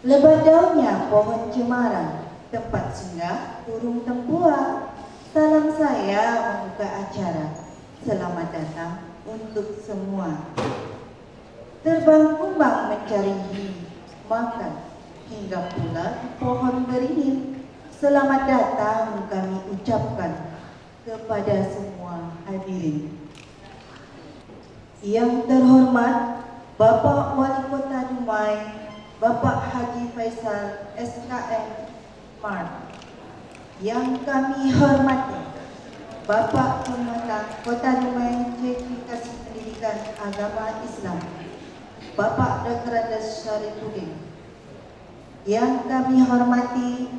Lebat daunnya pohon cemara, tempat singgah burung tempua. Salam saya membuka acara. Selamat datang untuk semua. Terbang kumbang mencari makan, hingga pula di pohon beringin. Selamat datang kami ucapkan kepada semua hadirin. Yang terhormat Bapak Wali Kota Dumai, Bapak Haji Faisal SKM Mart. Yang kami hormati Bapak Pemerintah Kota Dumai Sertifikasi Pendidikan Agama Islam, Bapak Dr. Andes Syarifuddin. Yang kami hormati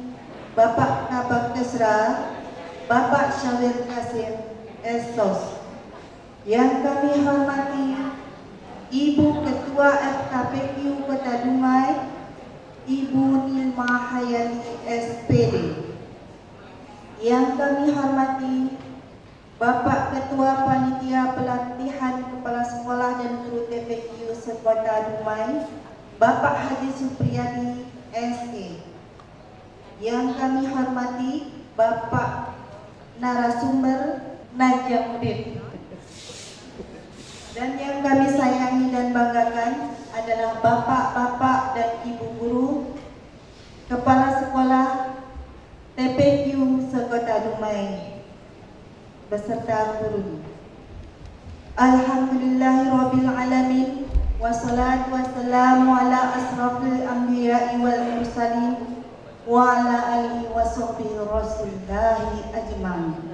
Bapak Kabak Kesra, Bapak Syawir Kasim Estos. Yang kami hormati Ibu Ketua FKPQ Kota Dumai, Ibu Nilma Hayani SPD. Yang kami hormati Bapak Ketua Panitia Pelatihan Kepala Sekolah dan Guru TPQ Sekota Dumai, Bapak Haji Supriyadi SE. Yang kami hormati Bapak narasumber Najamuddin. Dan yang kami sayangi dan banggakan adalah bapak-bapak dan ibu guru, kepala sekolah TPQ Sekota Dumai beserta guru. Alhamdulillahirabbil alamin, wassalatu wassalamu ala asrafil anbiya'i wal mursalin wa ala alihi wa sahbihi rasulillahi ajma'in.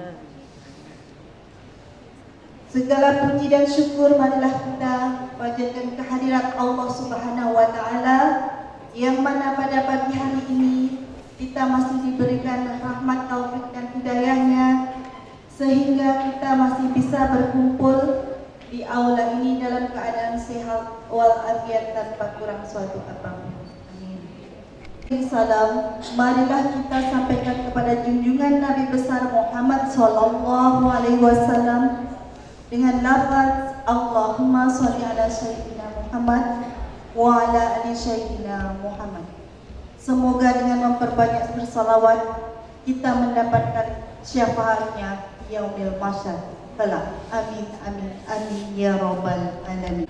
Segala puji dan syukur marilah kita panjatkan kehadirat Allah Subhanahu wa taala, yang mana pada pagi hari ini kita masih diberikan rahmat taufik dan hidayahnya, sehingga kita masih bisa berkumpul di aula ini dalam keadaan sehat walafiat tanpa kurang suatu apapun. Amin. Salam marilah kita sampaikan kepada junjungan Nabi besar Muhammad sallallahu alaihi wasallam dengan lafaz Allahumma sholli ala sayyidina Muhammad wa ala ali sayyidina Muhammad. Semoga dengan memperbanyak bersalawat kita mendapatkan syafaatnya yaumil mahsyar kelak. Amin amin amin ya rabbal alamin.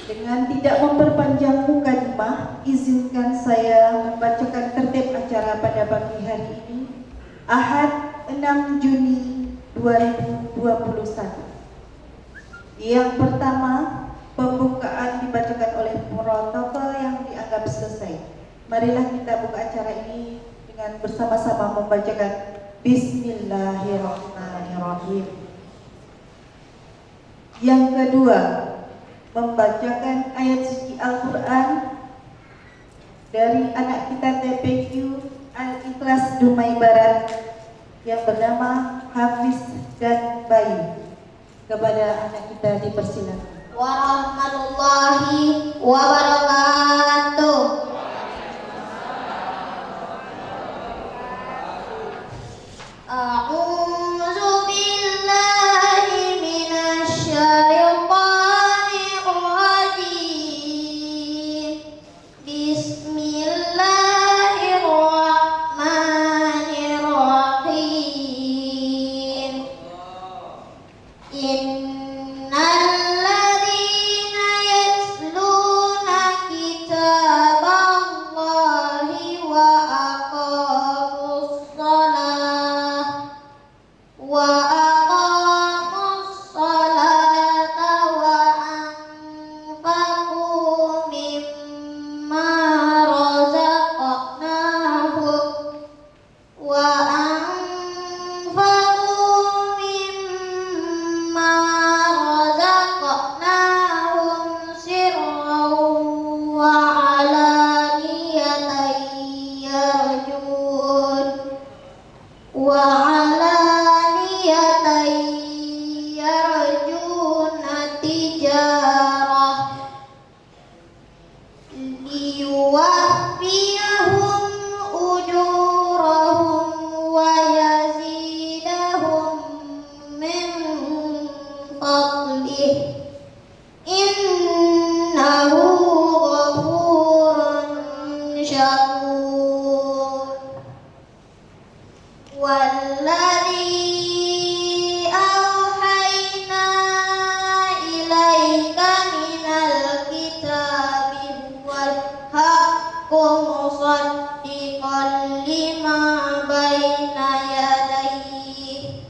Dengan tidak memperpanjang mukadimah, izinkan saya membacakan tertib acara pada pagi hari ini, Ahad 6 Juni 2021. Yang pertama, pembukaan dibacakan oleh protokol yang dianggap selesai. Marilah kita buka acara ini dengan bersama-sama membacakan Bismillahirrahmanirrahim. Yang kedua, membacakan ayat suci Al-Quran dari anak kita TPQ Al-Ikhlas Dumai Barat yang bernama Hafiz dan Bayu. Kepada anak kita dipersilakan. Warahmatullahi wabarakatuh. A'udzu billahi minasy syaithanir rajim. Bismillahirrahmanirrahim. Innalladzina yatluna kitab والذي أوحينا إليك من الكتاب هو الحق مصدقا لما بين يديه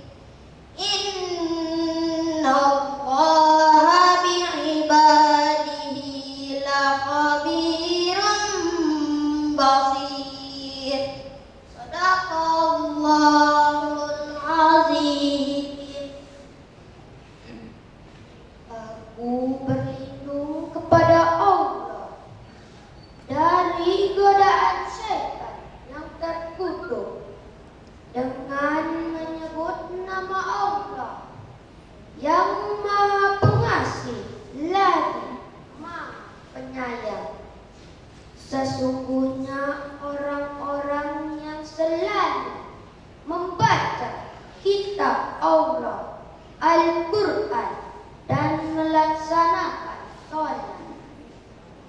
إن الله بعباده لخبير بصير صدق الله العظيم. Aku berlindung kepada Allah dari godaan setan yang terkutuk dengan menyebut nama Allah yang Maha Pengasih lagi Maha Penyayang. Sesungguhnya orang-orang yang selalu membaca kitab Allah Al-Quran dan melaksanakan sholat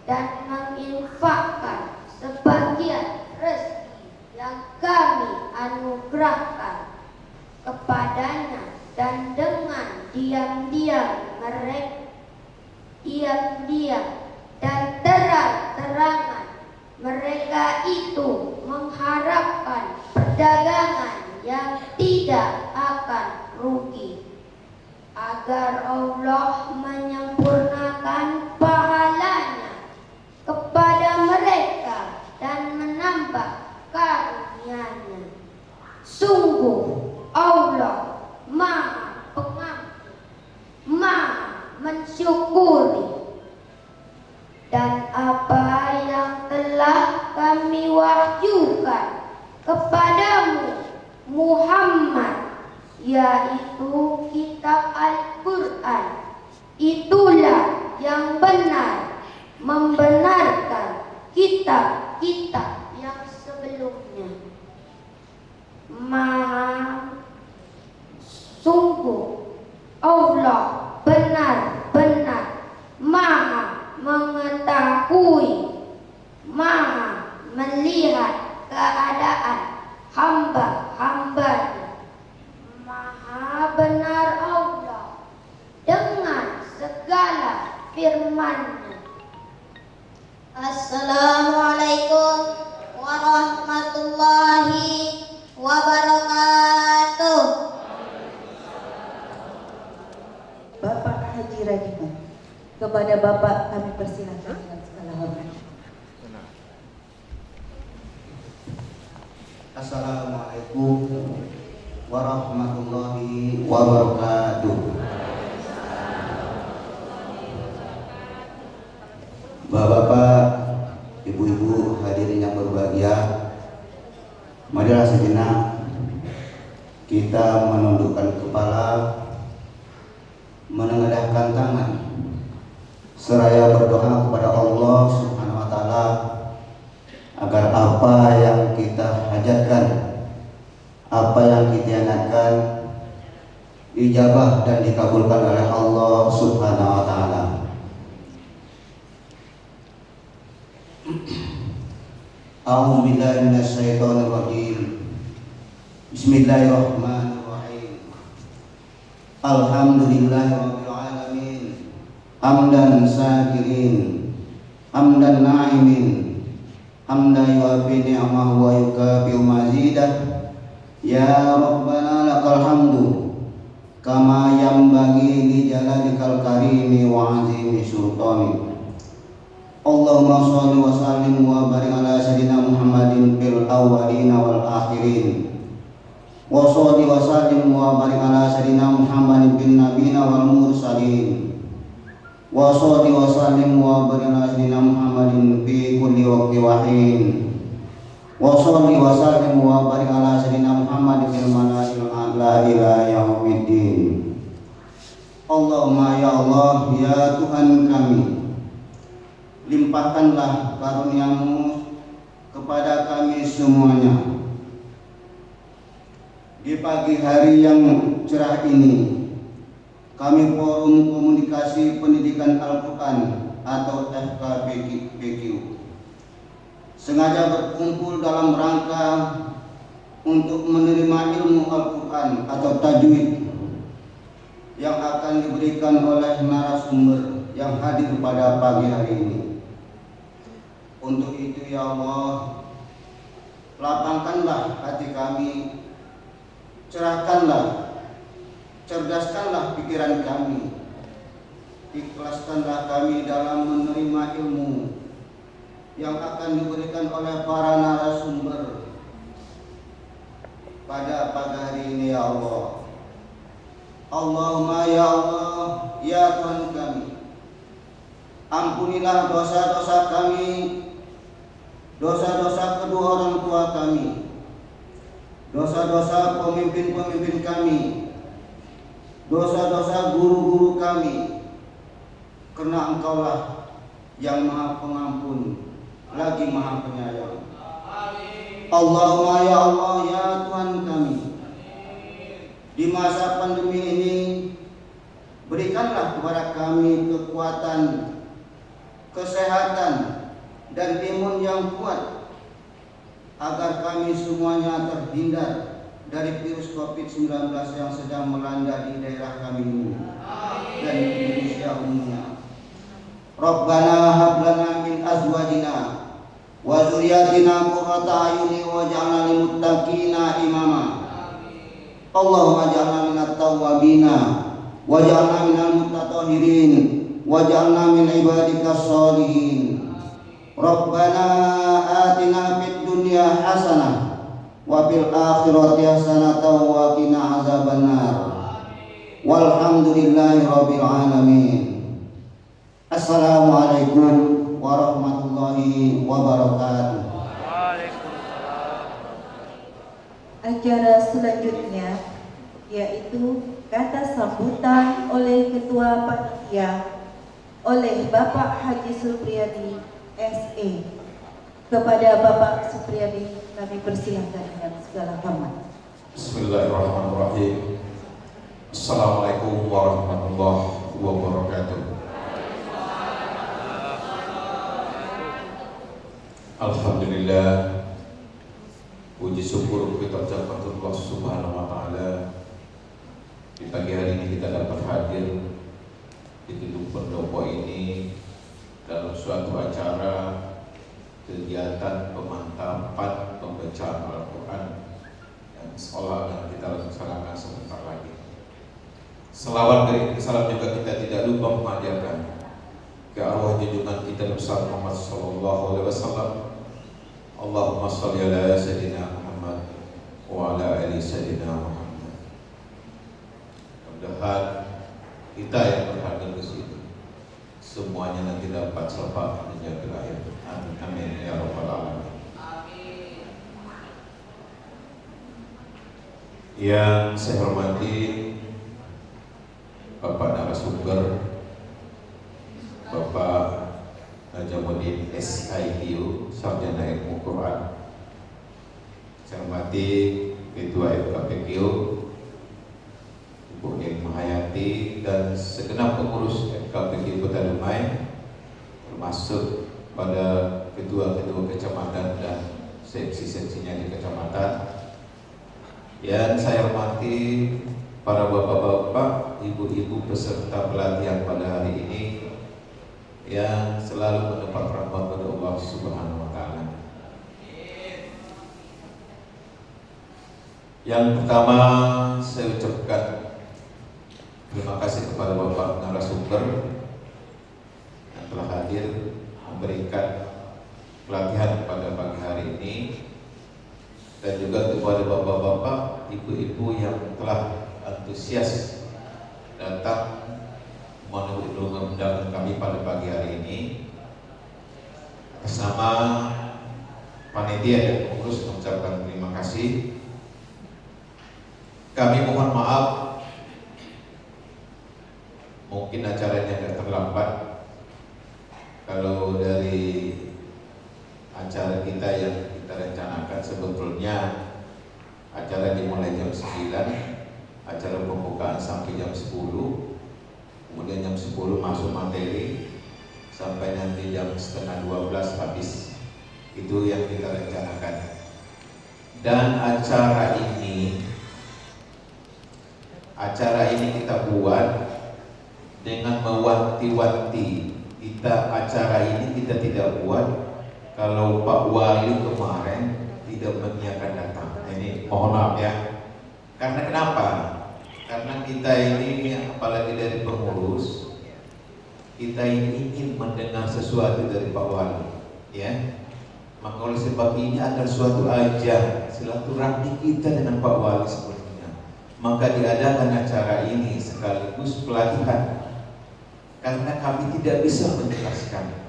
dan menginfakkan sebagian rezeki yang kami anugerahkan kepadanya, dan dengan diam-diam dan terang-terangan mereka itu mengharapkan perdagangan yang tidak akan rugi, agar Allah menyempurnakan pahalanya kepada mereka dan menambah karunia-Nya. Sungguh Allah Maha Pengampun, Maha mensyukuri. Dan apa yang telah kami wahyukan kepadamu Muhammad, yaitu kitab Al-Quran, itulah yang benar, membenarkan kitab-kitab yang sebelumnya. Sungguh Allah benar-benar Maha mengetahui, Maha melihat keadaan hamba-hambanya. Maha benar Allah dengan segala firman-Nya. Assalamualaikum warahmatullahi wabarakatuh. Bapak Haji Radiman, kepada Bapak kami persilakan dengan segala hormat. Assalamualaikum warahmatullahi wabarakatuh. Bapak-bapak, ibu-ibu hadirin yang berbahagia, marilah sejenak kita menundukkan kepala, menengadahkan tangan, seraya berdoa kepada Allah Subhanahu wa Ta'ala agar apa yang kita hajatkan, apa yang kita ingatkan, ijabah dan dikabulkan oleh Allah Subhanahu wa Ta'ala. A'udzu billahi minasyaitonir rajim. Bismillahirrahmanirrahim. Alhamdulillahirabbil alamin. Hamdan syakirin, hamdan na'imin, hamdan yuafi ni'amahu wa yukafi'u mazidah. Ya Rabbana lakal hamdu kama yanbaghi li jalalikal karimi wa azimi sultani. Allahumma shalli wa sallim wa barik ala sayyidina Muhammadin fil awwalina wal akhirin. Wa shalli wa sallim wa barik ala sayyidina Muhammadin bin nabiyina wal mursalin. Wa shalli wa sallim wa barik ala sayyidina Muhammadin fi kulli waqti wa hin. Wa shalli wa sallim wa barik ala sayyidina Muhammadin fil malaa'il a'la ila yaumiddin. Allahumma ya Allah, ya Tuhan kami, limpahkanlah karunia-Mu kepada kami semuanya. Di pagi hari yang cerah ini, kami Forum Komunikasi Pendidikan Al-Quran atau FKPQ sengaja berkumpul dalam rangka untuk menerima ilmu Al-Quran atau tajwid yang akan diberikan oleh narasumber yang hadir pada pagi hari ini. Untuk itu ya Allah, lapangkanlah hati kami, cerahkanlah, cerdaskanlah pikiran kami, ikhlaskanlah kami dalam menerima ilmu yang akan diberikan oleh para narasumber pada pagi hari ini ya Allah. Allahumma ya Allah, ya Tuhan kami, ampunilah dosa-dosa kami, dosa-dosa kedua orang tua kami, dosa-dosa pemimpin-pemimpin kami, dosa-dosa guru-guru kami, karena Engkaulah yang Maha Pengampun lagi Maha Penyayang. Allahumma ya Allah, ya Tuhan kami, di masa pandemi ini berikanlah kepada kami kekuatan, kesehatan, dan imun yang kuat agar kami semuanya terhindar dari virus COVID-19 yang sedang melanda di daerah kami ini dan di Indonesia umumnya. Rabbana hab lana min azwajina wa dzurriyyatina qurrata a'yuni waj'alna lil muttaqina imama. Allahumma ij'alna minat tawwabina waj'alna minal mutatahhirin waj'alna min ibadikas sholihin. Rabbana atina fid dunya hasanah wa fil akhirati hasanah wa qina azabannar. Walhamdulillahi rabbil alamin. Assalamualaikum warahmatullahi wabarakatuh. Acara selanjutnya yaitu kata sambutan oleh Ketua Panitia oleh Bapak Haji Supriyadi SE. Kepada Bapak Supriyadi kami persilahkan dengan segala hormat. Bismillahirrahmanirrahim. Assalamualaikum warahmatullahi wabarakatuh. Alhamdulillah, puji syukur kita ucapkan kepada Allah Subhanahu wa taala. Di pagi hari ini kita dapat hadir di gedung pendopo ini dalam suatu acara kegiatan pemantapan pembacaan Al-Quran yang seolah yang kita laksanakan sebentar lagi. Selawat dari salam juga kita tidak lupa mengajarkan ke arwah junjungan kita besar Muhammad sallallahu alaihi wasallam. Allahumma shalli ala sayyidina Muhammad wa ala ali sayyidina Muhammad. Mudah-mudahan kita yang berhadir di sini semuanya nanti dapat selamat menjadi akhir. Amin amin ya rabbal alamin. Yang saya hormati Bapak narasumber, Bapak Najamuddin SIPU, Sarjana Ilmu Quran. Saya hormati Ketua FKPQ Ibu Ning Mahayati dan segenap pengurus FKPQ Kota Dumai, termasuk pada ketua-ketua kecamatan dan seksi-seksinya di kecamatan. Yang saya hormati para bapak-bapak, ibu-ibu peserta pelatihan pada hari ini yang selalu mendapat rahmat dari Allah Subhanahu wa taala. Yang pertama saya ucapkan terima kasih kepada Bapak narasumber yang telah hadir memberikan pelatihan pada pagi hari ini, dan juga kepada bapak-bapak, ibu-ibu yang telah antusias datang mengundang kami pada pagi hari ini. Atas nama panitia dan pengurus mengucapkan terima kasih. Kami mohon maaf mungkin acaranya agak terlambat. Kalau dari acara kita yang kita rencanakan sebetulnya acara dimulai jam 9, acara pembukaan sampai jam 10, kemudian jam 10 masuk materi sampai nanti jam setengah 12 habis. Itu yang kita rencanakan. Dan acara ini kita buat dengan mewanti-wanti. Acara ini kita tidak buat kalau Pak Wali kemarin tidak mengiyakan datang. Ini mohon maaf ya. Karena kenapa? Karena kita ini, apalagi dari pengurus, kita ini ingin mendengar sesuatu dari Pak Wali, ya. Maka oleh sebab ini ada suatu ajang silaturahmi kita dengan Pak Wali sebenarnya. Maka diadakan acara ini sekaligus pelatihan, karena kami tidak bisa menjelaskan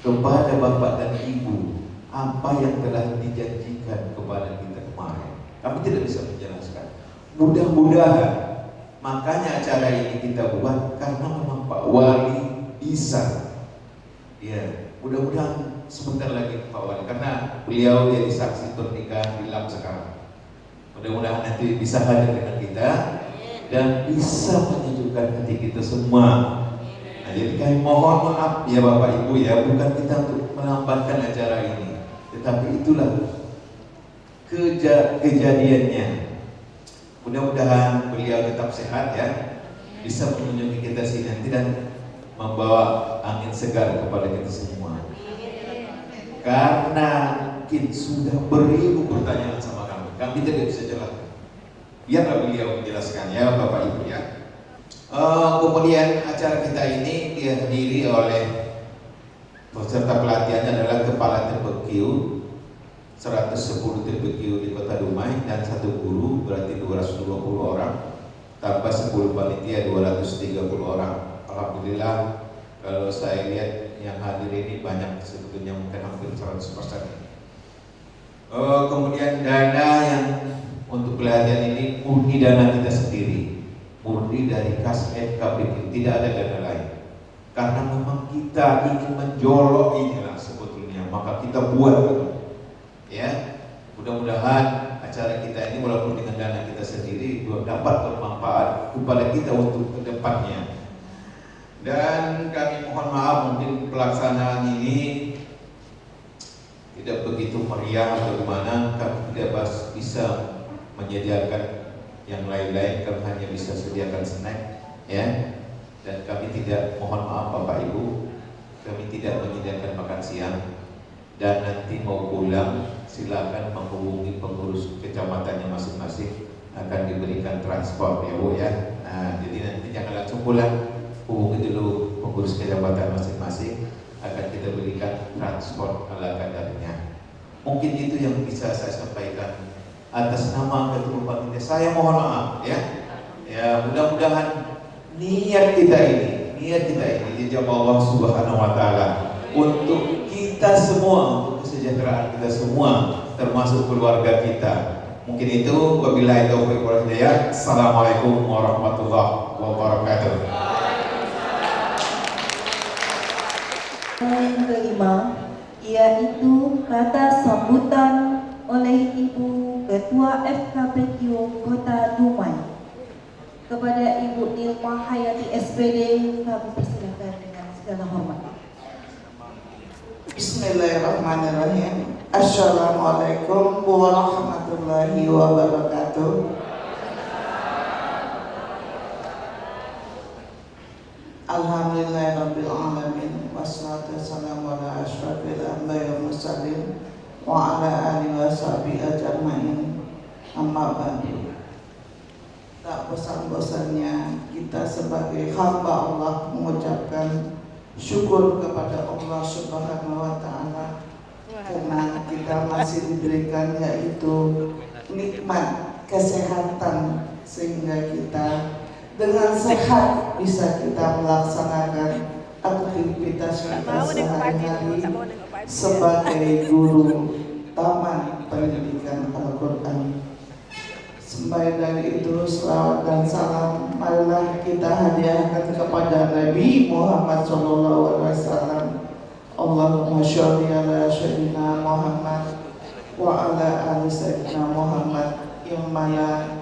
kepada Bapak dan Ibu apa yang telah dijanjikan kepada kita kemarin. Kami tidak bisa menjelaskan. Mudah-mudahan, makanya acara ini kita buat karena memang Pak Wali bisa. Ya, mudah-mudahan sebentar lagi Pak Wali, karena beliau jadi saksi pernikahan Ilham sekarang. Mudah-mudahan nanti bisa hadir dengan kita dan bisa menyejukkan hati kita semua. Nah, jadi kami mohon maaf ya Bapak Ibu ya, bukan kita untuk melambatkan acara ini, tetapi itulah kejadiannya. Mudah-mudahan beliau tetap sehat ya, bisa mengunjungi kita sini nanti dan membawa angin segar kepada kita semua. Karena mungkin sudah beribu pertanyaan sama kami tidak bisa jelaskan. Biarlah beliau menjelaskan ya Bapak Ibu ya. Kemudian acara kita ini dihadiri oleh peserta pelatihannya adalah Kepala TPQ 110 TPQ di Kota Dumai dan 1 guru, berarti 220 orang, tambah 10 panitia 230 orang. Alhamdulillah, kalau saya lihat yang hadir ini banyak, sebetulnya mungkin hampir 100%. Kemudian dana yang untuk pelatihan ini murni dana kita sendiri, murni dari kas FKPQ, tidak ada dana lain. Karena memang kita ingin menjolok inilah sebetulnya, maka kita buat. Ya, mudah-mudahan acara kita ini walaupun dengan dana kita sendiri dapat bermanfaat kepada kita untuk kedepannya. Dan kami mohon maaf mungkin pelaksanaan ini tidak begitu meriah atau gimana, kami tidak bisa menyediakan yang lain-lain, kami hanya bisa sediakan snack, ya. Dan kami tidak, mohon maaf Bapak Ibu, kami tidak menyediakan makan siang. Dan nanti mau pulang silakan menghubungi pengurus kecamatannya masing-masing, akan diberikan transport ya Bu ya. Nah, jadi nanti jangan langsung pulang, hubungi dulu pengurus kecamatan masing-masing, akan kita berikan transport ala kadarnya. Mungkin itu yang bisa saya sampaikan atas nama Ketua Panitia. Saya mohon maaf ya. Ya, mudah-mudahan niat kita ini dijawab Allah Subhanahu wa taala untuk kita semua, untuk kesejahteraan kita semua, termasuk keluarga kita. Mungkin itu, wabillahi taufiq wal hidayah. Assalamualaikum warahmatullahi wabarakatuh. Yang kelima, yaitu kata sambutan oleh Ibu Ketua FKPQ Kota Dumai. Kepada Ibu Nilma Hayati SPD, kami persilakan dengan segala hormat. Bismillahirrahmanirrahim. Assalamualaikum warahmatullahi wabarakatuh. Alhamdulillahirabbil alamin, wassalatu wassalamu ala asyrafil anbiya'i wal mursalin wa ala alihi washabihi ajmain. Amma ba'du. Tak bosan-bosannya kita sebagai hamba Allah mengucapkan syukur kepada Allah Subhanahu wa taala karena kita masih diberikan yaitu nikmat kesehatan, sehingga kita dengan sehat bisa kita melaksanakan aktivitas kita sehari-hari sebagai guru taman pendidikan Al-Quran. Sembari dari itu, selawat dan salam marilah kita hadiahkan kepada Nabi Muhammad SAW. Allahumma sholli ala sayyidina Muhammad wa ala ali sayyidina Muhammad, yang mana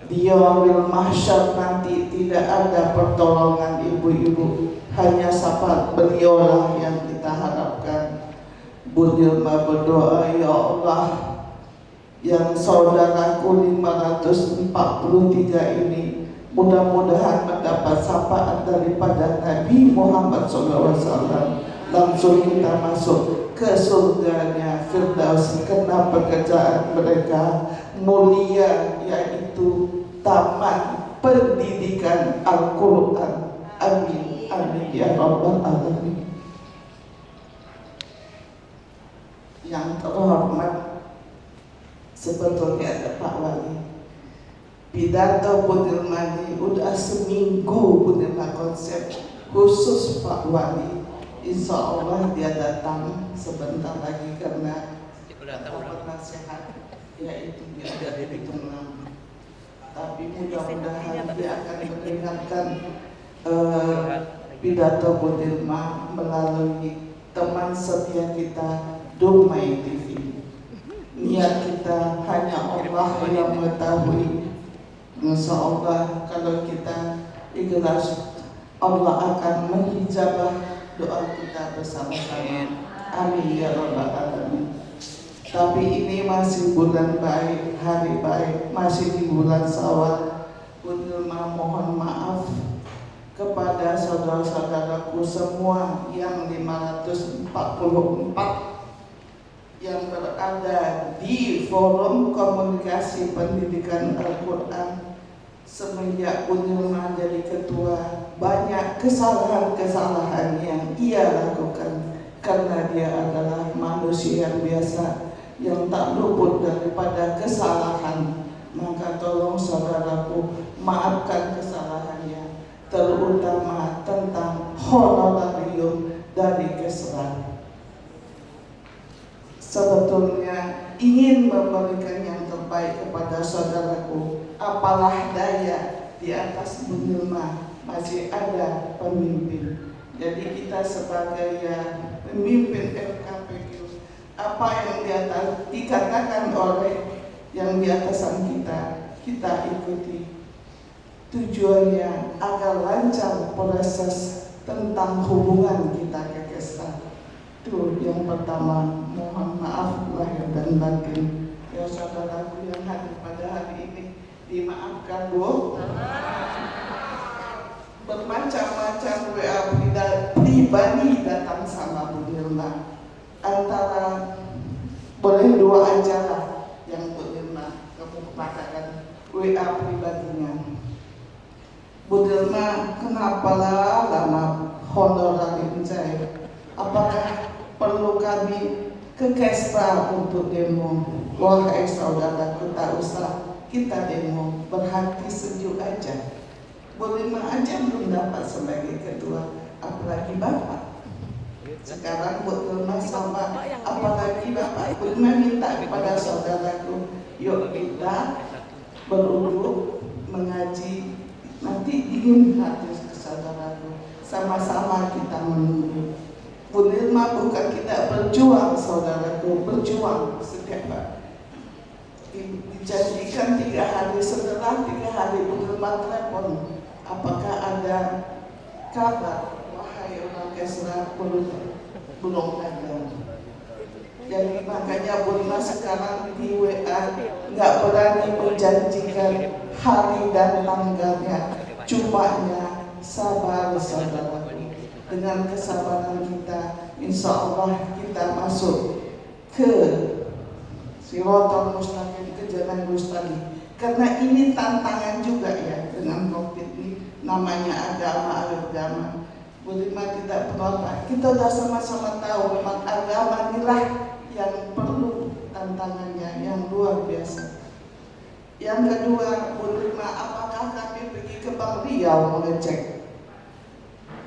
di yaumil mahsyar nanti tidak ada pertolongan ibu-ibu, hanya syafaat beliaulah yang kita harapkan. Bu Dilma berdoa, ya Allah, yang saudaraku 543 ini mudah-mudahan mendapat sapaan daripada Nabi Muhammad SAW. Langsung kita masuk ke surganya Firdaus karena pekerjaan mereka mulia, yaitu taman pendidikan Al-Quran. Amin, amin ya Rabbal Alamin. Yang terhormat, sebetulnya ada Pak Wali. Pidato Bu Dirmani udah seminggu Bu Dirma konsep khusus Pak Wali. Insya Allah dia datang sebentar lagi karena nasihat, yaitu dia ada di Tengah. Tapi mudah-mudahan dia akan mendengarkan pidato Bu Dirma melalui teman setia kita Dumai TV. Niat kita hanya Allah yang mengetahui. Insya Allah kalau kita ikhlas, Allah akan menghijabah doa kita bersama-sama. Amin ya Rabbal Alamin. Tapi ini masih bulan baik, hari baik, masih di bulan Syawal. Bunilma mohon maaf kepada saudara-saudaraku semua yang 544 yang berada di forum komunikasi pendidikan Al-Quran. Semenjak Bunilma jadi ketua, banyak kesalahan-kesalahan yang ia lakukan karena dia adalah manusia biasa yang tak luput daripada kesalahan. Maka tolong saudaraku maafkan kesalahannya, terutama tentang honorarium dari Kesra. Sebetulnya ingin memberikan yang terbaik kepada saudaraku, apalah daya di atas Bunilma masih ada pemimpin. Jadi kita sebagai pemimpin FKPQ, apa yang dikatakan oleh yang di atasan kita ikuti. Tujuannya agar lancar proses tentang hubungan kita ke Kesra. Itu yang pertama. Mohon maaf lahir dan batin. Ya saudaraku yang hadir pada hari ini, dimaafkan Bu. Bermacam-macam WA pribadi datang sama Bu Dirma. Antara boleh 2 aja yang Bu Dirma kemukakan WA pribadinya. Bu Dirma, kenapa lama honorarium saya? Apakah perlu kami ke Kesra untuk demo? Wahai saudaraku, tak usah kita demo, berhati sejuk aja. Bu Dirma aja belum dapat sebagai ketua, apalagi Bapak. Sekarang Bu Dirma sama, apalagi Bapak. Bu Dirma minta kepada saudaraku, yuk kita beruduk mengaji. Nanti ingin hati saudaraku, sama-sama kita menunggu. Bu Dirma bukan kita berjuang saudaraku, berjuang setiap hari. Dijanjikan 3 hari, setelah 3 hari Bu Dirma telepon, apakah ada kabar? Wahai orang Kesra, belum ada. Jadi makanya Bu Dirma sekarang di WA nggak berani menjanjikan hari dan tanggalnya. Cumanya sabar saudara. Dengan kesabaran kita, insya Allah kita masuk ke Siratal Mustaqim, ke jalan mustaqim. Karena ini tantangan juga ya dengan COVID ini, namanya agama. Bu Dirma tidak perlu apa. Kita sudah sama-sama tahu memang agama inilah yang perlu tantangannya yang luar biasa. Yang kedua, Bu Dirma, apakah kami pergi ke Bank Riau mengecek?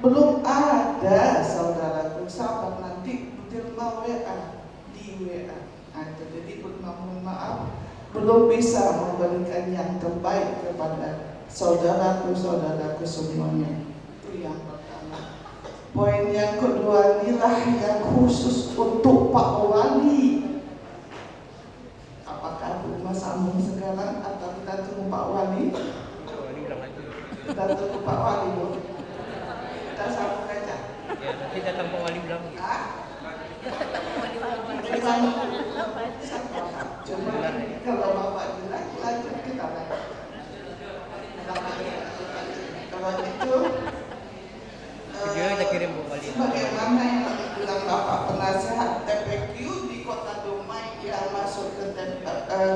Belum ada saudaraku, sahabat nanti Bu Dirma WA di WA. Jadi Bu Dirma mohon maaf, belum bisa memberikan yang terbaik kepada saudaraku semuanya. Itu yang pertama. Poin yang kedua, inilah yang khusus untuk Pak Wali. Apakah Bu Dirma sambung sekarang atau kita tunggu Pak Wali? Kita tunggu Pak Wali, Bu. Kita sambung aja. Ya, nanti datang Pak Wali bilang. Cuma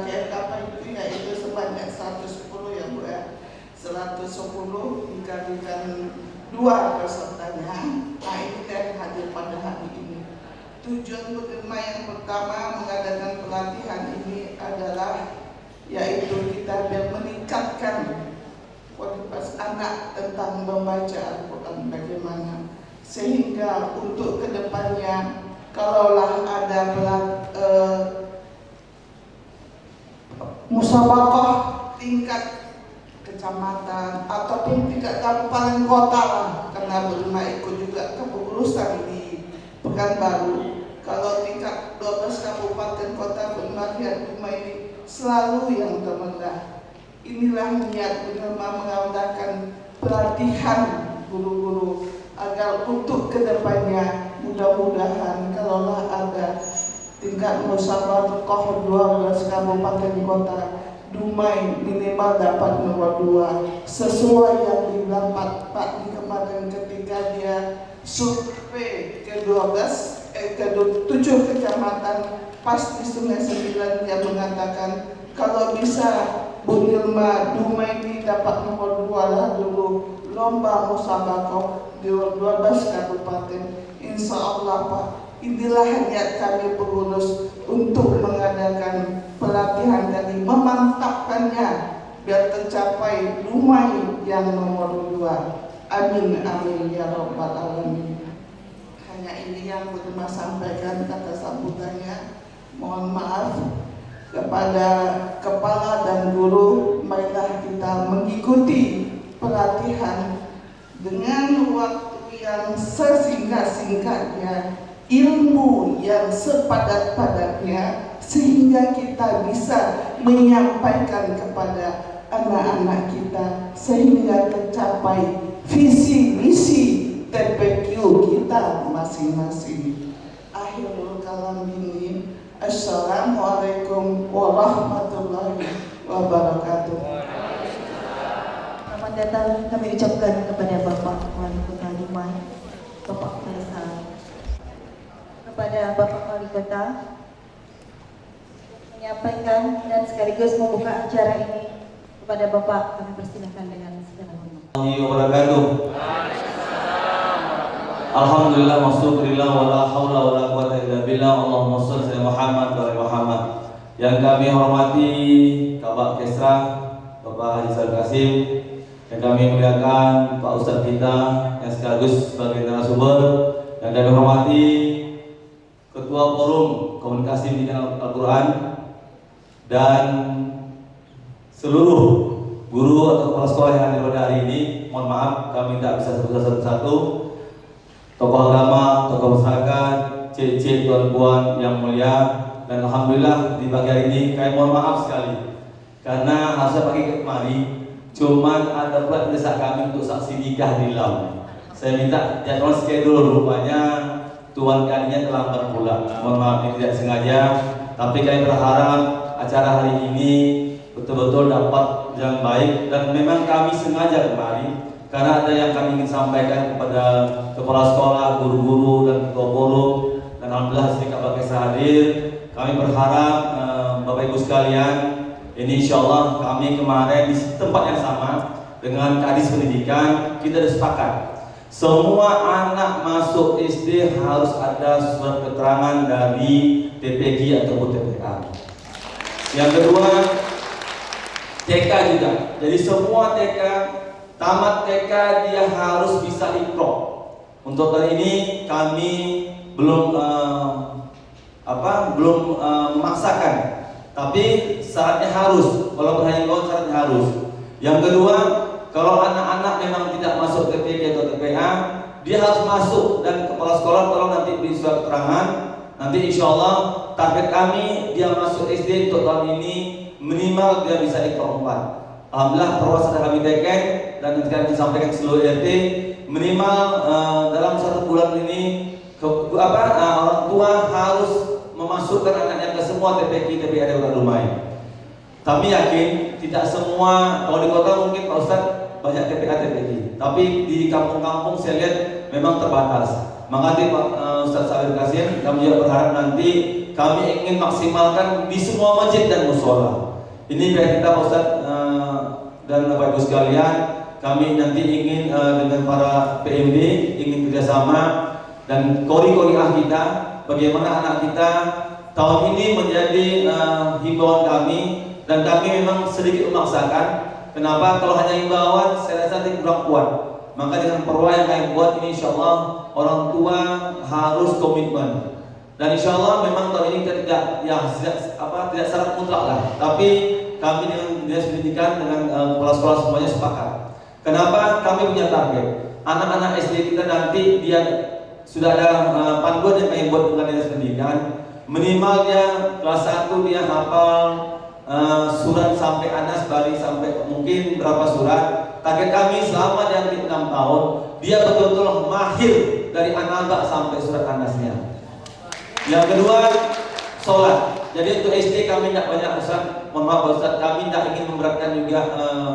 KKP itu yaitu sebanyak 110 ya Bu ya. 110 dikalikan 2 pesertanya. Nah ini yang hadir pada hari ini. Tujuan penerima yang pertama mengadakan pelatihan ini adalah yaitu kita biar meningkatkan kualitas anak tentang membaca Al-Quran bagaimana, sehingga untuk kedepannya kalaulah ada musabaqah tingkat kecamatan ataupun tingkat kabupaten kota lah, karena Berma ikut juga kepengurusan di Pekanbaru. Kalau tingkat 12 kabupaten kota Berma lihat Berma ini selalu yang terendah. Inilah niat Berma mengadakan pelatihan guru-guru agar untuk kedepannya mudah-mudahan kalaulah ada tingkat musabaqah 12 kabupaten kota, Dumai minimal dapat nomor 2 sesuai yang didapat Pak di kemarin ketika dia survei ke 7 kecamatan pas di Sungai Sembilan. Dia mengatakan kalau bisa Bu Nirma Dumai ini dapat nomor 2 lah dulu lomba musabaqah di 12 kabupaten. Insya Allah Pak, inilah niat kami pengurus untuk mengadakan pelatihan dan memantapkannya biar tercapai Dumai yang nomor 2. Amin amin ya rabbal alamin. Hanya ini yang Berma sampaikan kata sambutannya. Mohon maaf kepada kepala dan guru, marilah kita mengikuti pelatihan dengan waktu yang sesingkat-singkatnya, ilmu yang sepadat-padatnya, sehingga kita bisa menyampaikan kepada anak-anak kita sehingga tercapai visi misi TPQ kita masing-masing. Akhirul kalam ini, assalamualaikum warahmatullahi wabarakatuh. Selamat datang kami ucapkan kepada Bapak Wali Kota Dumai, Bapak Faisal. Kepada Bapak Wali Kota menyampaikan dan sekaligus membuka acara ini, kepada Bapak kami persilakan dengan segala hormat. Wabarakatuh. Alhamdulillah wassyukurillah wala haula wala quwwata illa billah. Allahumma shalli ala Muhammad wa ala Muhammad. Yang kami hormati Kabak Kesra Bapak Haji Sal Kasim, yang kami muliakan Pak Ustadz kita yang sekaligus sebagai narasumber, yang kami hormati Ketua Forum Komunikasi Pendidikan Al-Quran dan seluruh guru atau kepala sekolah yang hadir pada hari ini. Mohon maaf kami tidak bisa sebut satu-satu. Tokoh agama, tokoh masyarakat, cik-cik, tuan-puan yang mulia, dan alhamdulillah di pagi hari ini kami mohon maaf sekali karena harusnya pagi kemari, cuman ada pula mendesak kami untuk saksi nikah di Lam. Saya minta jadwal schedule, rupanya tuan kalinya terlambat pula. Mohon maaf ini tidak sengaja, tapi kami berharap acara hari ini betul-betul dapat yang baik, dan memang kami sengaja kemari karena ada yang kami ingin sampaikan kepada kepala sekolah, guru-guru, dan ketua forum. Dan alhamdulillah sedikit Bapak Kesra hadir. Kami berharap Bapak Ibu sekalian, ini insya Allah kami kemarin di tempat yang sama dengan Kadis Pendidikan kita sudah sepakat semua anak masuk SD harus ada surat keterangan dari TPG ataupun TPA. Yang kedua, TK juga. Jadi semua TK, tamat TK dia harus bisa Iqra. Untuk kali ini kami belum memaksakan, tapi syaratnya harus. Kalau berhajian syaratnya harus. Yang kedua, kalau anak-anak memang tidak masuk TPG atau TPA, dia harus masuk, dan kepala sekolah tolong nanti beri surat keterangan. Nanti insya Allah target kami dia masuk SD untuk tahun ini minimal dia bisa Iqra 4. Alhamdulillah perwas sudah kami teken dan nanti kami sampaikan seluruh RT minimal dalam 1 bulan ini orang tua harus memasukkan anaknya ke semua TPK TPA di Kota Dumai. Kami yakin tidak semua, kalau di kota mungkin Pak Ustadz banyak TPA TPK, tapi di kampung-kampung saya lihat memang terbatas. Maka Pak Ustadz Sabir Kasim, kami juga berharap nanti kami ingin maksimalkan di semua masjid dan musola. Ini PR kita Pak Ustadz dan Bapak Ibu sekalian. Kami nanti ingin dengan para PMD ingin kerjasama dan kori-koriah kita, bagaimana anak kita tahun ini menjadi himbauan kami, dan kami memang sedikit memaksakan. Kenapa? Kalau hanya himbauan saya rasa tidak kurang kuat. Maka dengan perwa yang kami buat ini, insya Allah orang tua harus komitmen. Dan insya Allah memang tahun ini kita tidak syarat mutlak lah. Tapi kami dengan dinas pendidikan dengan sekolah-sekolah semuanya sepakat. Kenapa? Kami punya target. Anak-anak SD kita nanti dia sudah ada panduan yang kami buat dengan dinas pendidikan. Minimal dia kelas 1 dia hafal surat sampai Anas Bari sampai mungkin berapa surat. Target kami selama dia 6 tahun dia betul-betul mahir dari An-Naba sampai surat Anasnya. Yang kedua, sholat. Jadi untuk SD kami tidak banyak Ustaz. Mohon maaf Ustaz, kami tidak ingin memberatkan juga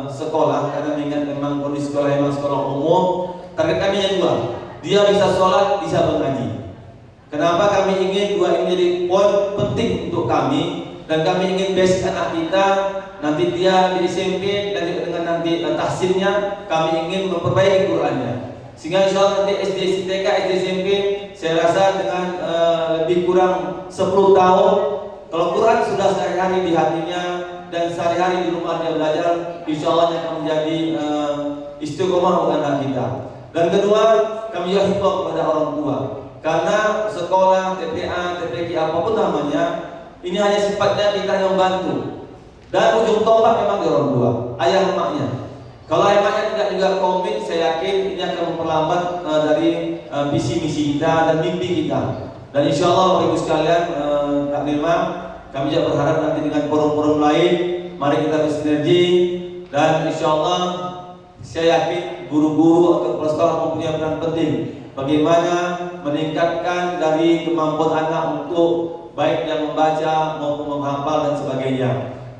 sekolah karena mengingat memang kondisi sekolah memang sekolah umum. Target kami yang dua, dia bisa sholat, bisa mengaji. Kenapa kami ingin dua ini jadi poin penting untuk kami, dan kami ingin basic anak kita nanti dia di SMP dan juga dengan nanti tahsinnya kami ingin memperbaiki Qurannya. Sehingga insya Allah nanti SD, TK, SD, SMP saya rasa dengan lebih kurang 10 tahun kalau Quran sudah sehari-hari di hatinya dan sehari-hari di rumah dia belajar, insya Allah akan menjadi istiqomah untuk anak kita. Dan kedua, kami juga himbau kepada orang tua, karena sekolah, TPA, TPQ apapun namanya, ini hanya sifatnya kita yang membantu. Dan ujung tombak memang di orang tua, ayah emaknya. Kalau emaknya tidak juga komit, saya yakin ini akan memperlambat dari visi misi kita dan mimpi kita. Dan insya Allah Bapak Ibu sekalian, Kak Nilma, kami juga berharap nanti dengan forum-forum lain, mari kita bersinergi. Dan insya Allah saya yakin guru-guru atau kepala sekolah mempunyai peran penting bagaimana meningkatkan dari kemampuan anak untuk baik yang membaca maupun menghafal dan sebagainya.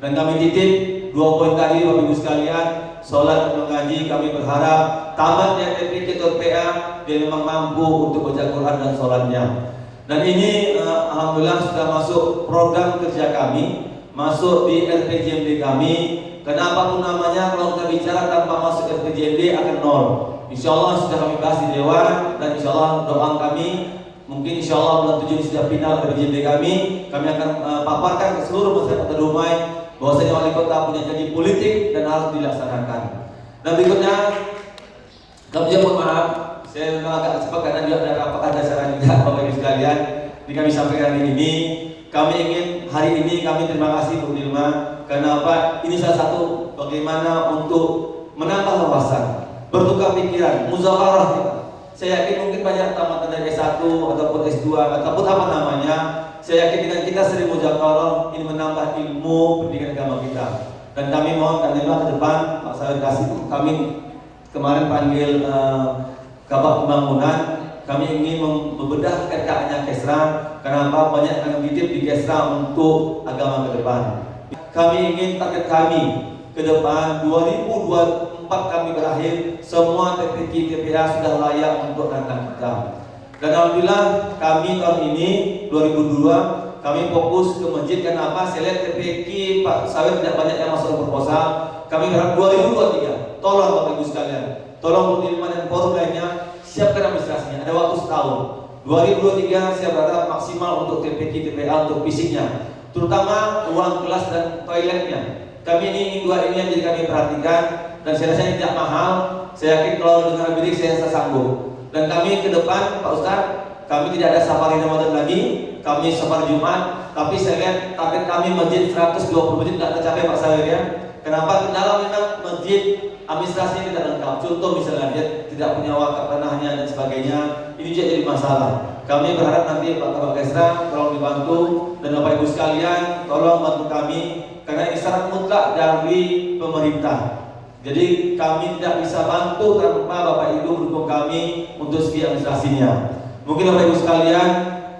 Dan kami titip 2 poin tadi Bapak Ibu sekalian, sholat dan mengaji. Kami berharap tamatnya TPQ atau PA dia memang mampu untuk baca Quran dan sholatnya. Dan ini alhamdulillah sudah masuk program kerja kami, masuk di RPJMD kami. Karena apapun namanya, kalau kita bicara tanpa masuk RPJMD akan nol. Insya Allah sudah kami bahas di Dewan, dan insya Allah doa kami mungkin insya Allah bulan 7 sudah final RPJMD kami akan paparkan ke seluruh masyarakat Dumai bahwasanya wali kota punya janji politik dan harus dilaksanakan. Dan berikutnya, kami juga mohon maaf, saya memang agak cepat karena juga ada rapat acara juga Bapak Ibu sekalian. Jadi kami sampaikan hari ini, kami ingin hari ini kami terima kasih Bu Nilma. Karena apa? Ini salah satu bagaimana untuk menambah wawasan, bertukar pikiran, muzakarah kita. Saya yakin mungkin banyak tamatan dari S1 ataupun S2 ataupun apa namanya. Saya yakin dengan kita sering muzakarah ini menambah ilmu pendidikan agama kita. Dan kami mohon Kak Nilma ke depan, Pak Salim kasih kami kemarin panggil Kabak Pembangunan, kami ingin membedah RK-nya Kesra. Kenapa? Banyak yang titip di Kesra untuk agama ke depan. Kami ingin target kami ke depan 2024 kami berakhir semua TPQ TPA sudah layak untuk anak kita. Dan alhamdulillah kami tahun ini 2002 kami fokus ke masjid. Kenapa? Saya lihat TPQ Pak Sawit tidak banyak yang masuk proposal. Kami berharap 2023 tolong Bapak Ibu sekalian, tolong Bu Nilma dan forum lainnya siapkan administrasinya, ada waktu setahun. 2023 saya berharap maksimal untuk TPQ TPA untuk fisiknya, terutama ruang kelas dan toiletnya. Kami ini ingin 2 ini yang jadi kami perhatikan, dan saya rasa ini tidak mahal. Saya yakin kalau dengan bidik saya sanggup. Dan kami ke depan Pak Ustadz, kami tidak ada safari Ramadan lagi, kami safari Jumat. Tapi saya lihat target kami masjid 120 masjid tidak tercapai Pak Sawir ya. Kenapa? Kendala memang masjid administrasinya tidak lengkap. Contoh misalnya dia tidak punya wakaf tanahnya dan sebagainya, ini juga jadi masalah. Kami berharap nanti Pak Kabak Kesra tolong dibantu, dan Bapak Ibu sekalian tolong bantu kami karena ini syarat mutlak dari pemerintah. Jadi kami tidak bisa bantu tanpa Bapak Ibu mendukung kami untuk segi administrasinya. Mungkin Bapak Ibu sekalian,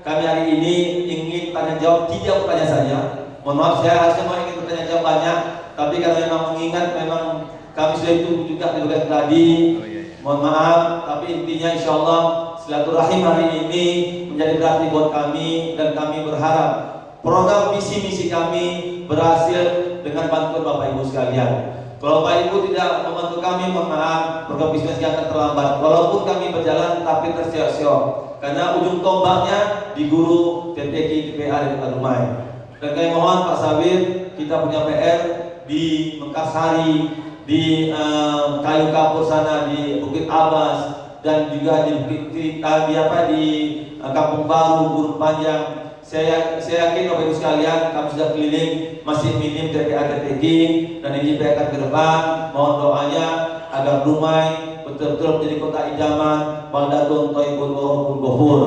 kami hari ini ingin tanya jawab 3 pertanyaan saja. Mohon maaf, saya harusnya mau ingin bertanya jawab banyak, tapi karena memang mengingat memang kami sudah itu juga dilakukan tadi. Mohon maaf, tapi intinya insya Allah silaturahim hari ini menjadi berarti buat kami, dan kami berharap Program visi misi kami berhasil dengan bantuan Bapak Ibu sekalian. Kalau Bapak Ibu tidak membantu kami, mohon maaf, program visi misi akan terlambat. Walaupun kami berjalan tapi tersiok-siok, karena ujung tombaknya di guru TPK TPA di Kota Dumai. Dan kami mohon Pak Sabir, kita punya PR di Mekarsari, di Kayu Kapur sana, di Bukit Abbas, dan juga di Kampung Baru, Gurun Panjang. Saya yakin Bapak Ibu sekalian, kami sudah keliling, masih minim TPA TPG, dan ini akan ke depan. Mohon doanya agar Dumai betul-betul menjadi kota idaman, baldatun thayyibun wa rabbun ghafur.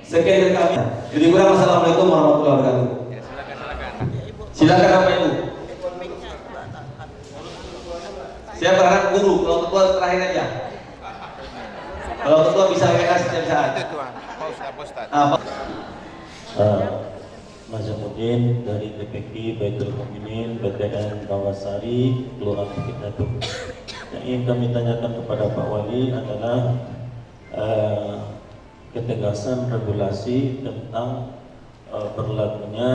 Sekian dari kami. Jadi kurang, assalamualaikum warahmatullahi wabarakatuh. Silakan Bapak Ibu. Saya berharap guru, kalau ketua terakhir aja. Kalau ketua bisa WA setiap saat. Mas Jamuddin dari TPK Baitul Mukminin BTN Bawasari Kelurahan Bukit Datuk. Yang ingin kami tanyakan kepada Pak Wali adalah ketegasan regulasi tentang berlakunya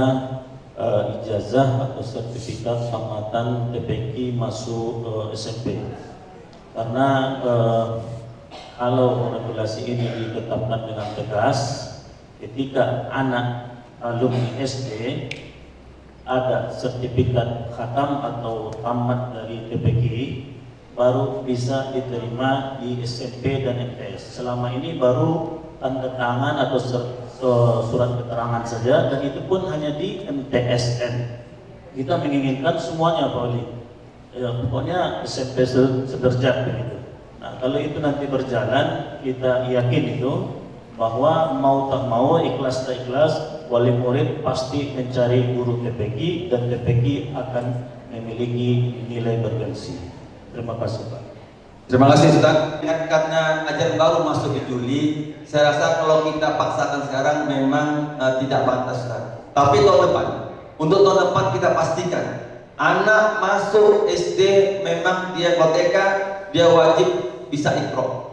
ijazah atau sertifikat tamatan TPK masuk SMP. Karena kalau regulasi ini ditetapkan dengan tegas, ketika anak alumni SD ada sertifikat khatam atau tamat dari TPK, baru bisa diterima di SMP dan MTS. Selama ini baru tanda tangan atau surat keterangan saja, dan itu pun hanya di MTSN. Kita menginginkan semuanya Pak Wali, pokoknya SMP sederajat begitu. Nah, kalau itu nanti berjalan, kita yakin itu bahwa mau tak mau, ikhlas tak ikhlas, wali murid pasti mencari guru TPK, dan TPK akan memiliki nilai bergengsi. Terima kasih Pak. Terima kasih Ustaz. Karena ajaran baru masuk di Juli, saya rasa kalau kita paksakan sekarang memang tidak pantas Ustaz. Tapi tahun depan, untuk tahun depan kita pastikan anak masuk SD memang dia TK, dia wajib bisa Iqra.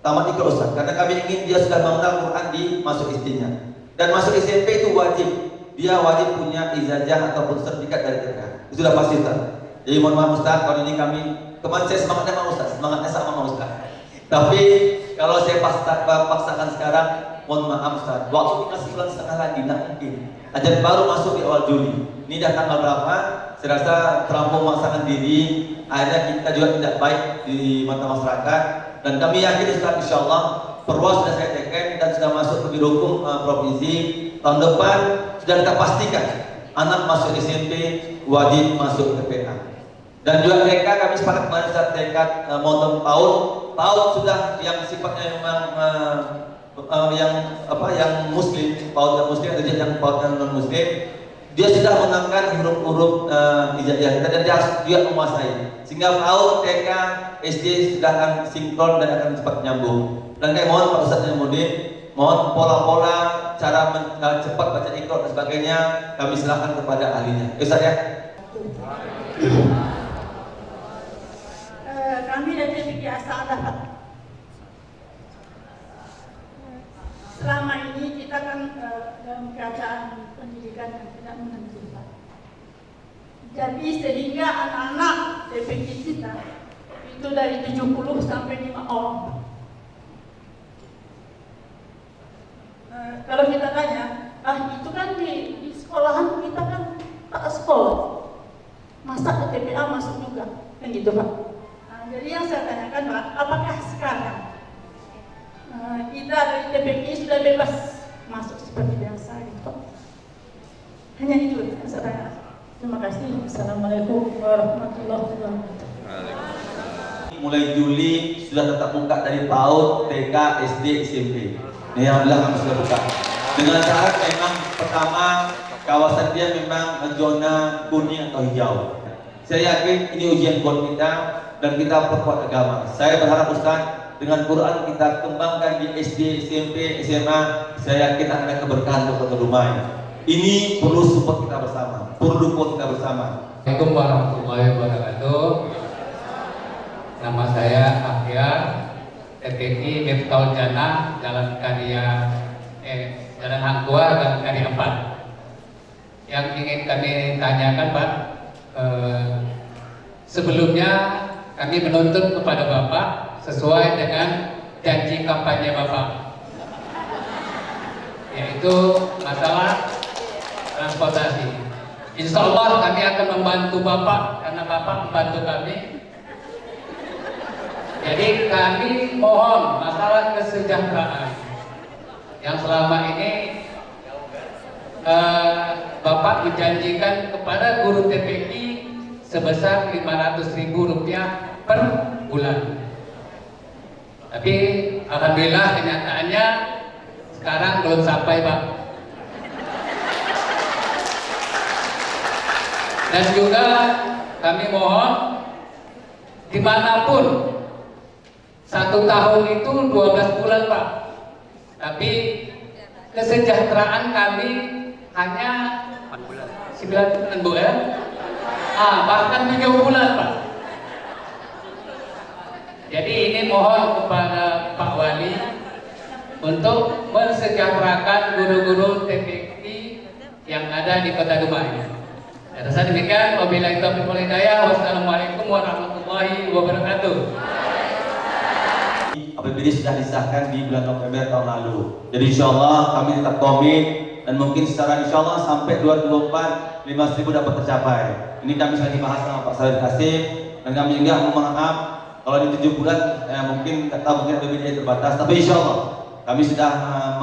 Tamat Iqra Ustaz, karena kami ingin dia sudah mengenal Quran di masuk SD-nya. Dan masuk SMP itu wajib, dia wajib punya ijazah ataupun sertifikat dari TK. Itu sudah pasti Ustaz. Jadi mohon maaf Ustaz, kalau ini kami kemarin saya semangatnya sama Ustaz, semangatnya sama Ustaz. Tapi kalau saya paksakan sekarang, mohon maaf Ustaz, waktu dikasih bulan setengah lagi, tidak mungkin. Ajaran baru masuk di awal Juli. Ini dah tanggal berapa? Saya rasa terlampau memaksakan diri, akhirnya kita juga tidak baik di mata masyarakat. Dan kami yakin Ustaz, insyaallah perwas sudah saya tekan dan sudah masuk ke Biro Hukum Provinsi. Tahun depan sudah kita pastikan anak masuk SMP wajib masuk TPA. Dan juga TK kami sepakat kemarin saat tekad mau PAUD sudah yang sifatnya memang yang muslim, PAUD yang muslim atau yang PAUD yang non muslim, dia sudah menangkan huruf-huruf ijazah kita dan dia juga menguasai, sehingga PAUD, TK, SD sudah akan sinkron dan akan cepat nyambung. Dan kayak mohon Pak Ustadz Jamuddin, mohon pola-pola cara cepat baca Iqra dan sebagainya kami serahkan kepada ahlinya. Ustaz ya. Kami dari TPK As-Sa'adah. Selama ini kita kan dalam keadaan pendidikan yang tidak menentu. Jadi sehingga anak-anak TPK kita itu dari 70 sampai 5 orang. Kalau kita tanya, itu kan di sekolahan kita kan tak sekolah, masa ke TPA masuk juga, kan gitu Pak. Jadi yang saya tanyakan Pak, apakah sekarang kita dari TPI sudah bebas masuk seperti biasa gitu? Hanya itu yang saya tanya. Terima kasih. Assalamualaikum warahmatullahi wabarakatuh. Mulai Juli sudah tetap buka dari PAUD, TK, SD, SMP. Ini alhamdulillah kami sudah buka. Dengan syarat memang pertama kawasan dia memang zona kuning atau hijau. Saya yakin ini ujian buat kita dan kita perkuat agama. Saya berharap Ustaz, dengan Quran kita kembangkan di SD, SMP, SMA. Saya yakin akan ada keberkahan untuk Kota Dumai. Ini perlu support kita bersama, perlu dukung kita bersama. Assalamualaikum warahmatullahi wabarakatuh. Nama saya Ahyar, TPI Miftahul Jannah, Jalan Karya Jalan Hangtua, Jalan Karya 4. yang ingin kami tanyakan Pak. Sebelumnya kami menuntut kepada Bapak sesuai dengan janji kampanye Bapak, yaitu masalah transportasi. Insya Allah kami akan membantu Bapak karena Bapak membantu kami. Jadi kami mohon masalah kesejahteraan yang selama ini Bapak dijanjikan kepada guru TPI sebesar Rp500.000 per bulan. Tapi alhamdulillah kenyataannya sekarang belum sampai Pak. Dan juga kami mohon dimanapun 1 tahun itu 12 bulan Pak. Tapi kesejahteraan kami hanya 9 bulan Bu ya. Bahkan 7 bulan Pak. Jadi ini mohon kepada Pak Wali untuk mensejahterakan guru-guru TPI yang ada di Kota Dumai. Rasa demikian, wabillahi taufiq wal hidayah. Wassalamualaikum warahmatullahi wabarakatuh. APBD sudah disahkan di bulan November tahun lalu. Jadi insya Allah kami tetap komit dan mungkin secara insya Allah sampai 2024 5.000 dapat tercapai. Ini kami sudah dibahas sama Pak Said Kasim dan kami juga mohon maaf kalau di 7 bulan mungkin mungkin APBD terbatas, tapi insya Allah kami sudah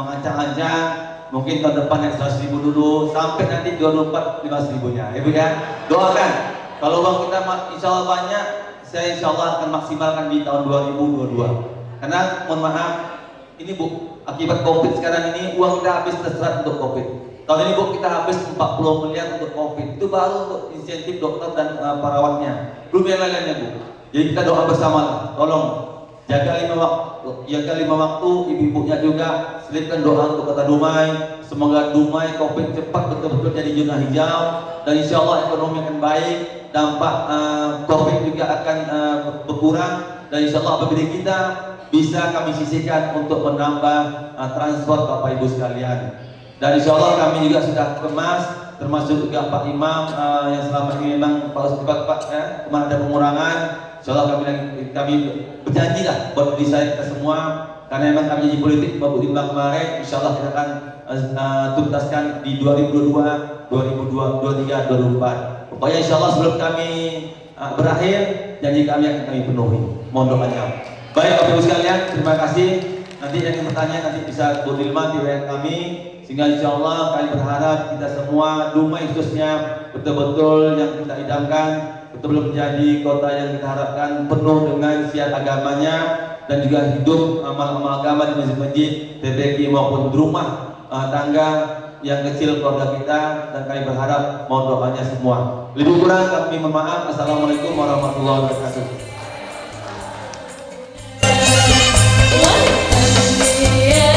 mengancang-ancang mungkin tahun depan yang 100.000 dulu sampai nanti 2024 5.000-nya. Ibu ya, doakan kalau uang kita insya Allah banyak, saya insya Allah akan maksimalkan di tahun 2022. Karena mohon maaf, ini Bu, akibat COVID sekarang ini uang kita habis terserap untuk COVID. Tahun ini Bu kita habis 40 miliar untuk COVID. Itu baru untuk insentif dokter dan perawatnya. Belum yang lain-lainnya Bu. Jadi kita doa bersama lah. Tolong jaga 5 waktu, ibu-ibunya juga selipkan doa untuk Kota Dumai. Semoga Dumai COVID cepat betul-betul jadi zona hijau dan insya Allah ekonomi akan baik. Dampak COVID juga akan berkurang dan insya Allah apabila kita bisa kami sisihkan untuk menambah transport Bapak Ibu sekalian. Dan insya Allah kami juga sudah kemas, termasuk juga Pak Imam yang selama ini memang kemana ada pengurangan. Insya Allah kami berjanji lah buat diri saya kita semua, karena memang kami janji politik Bapak Timbang kemarin. Insya Allah kita akan tuntaskan di 2022, 2023, 2024. Pokoknya insya Allah sebelum kami berakhir, janji kami akan kami penuhi. Mohon doanya. Baik Bapak Ibu sekalian, terima kasih. Nanti yang bertanya nanti bisa Bu Dilma di WA kami, sehingga insya Allah kami berharap kita semua Dumai khususnya betul-betul yang kita idamkan, betul-betul menjadi kota yang kita harapkan penuh dengan siar agamanya dan juga hidup amal-amal agama di masjid-masjid, TPI maupun di rumah tangga yang kecil keluarga kita, dan kami berharap mohon doanya semua. Lebih kurang kami mohon maaf. Assalamualaikum warahmatullahi wabarakatuh. Yeah.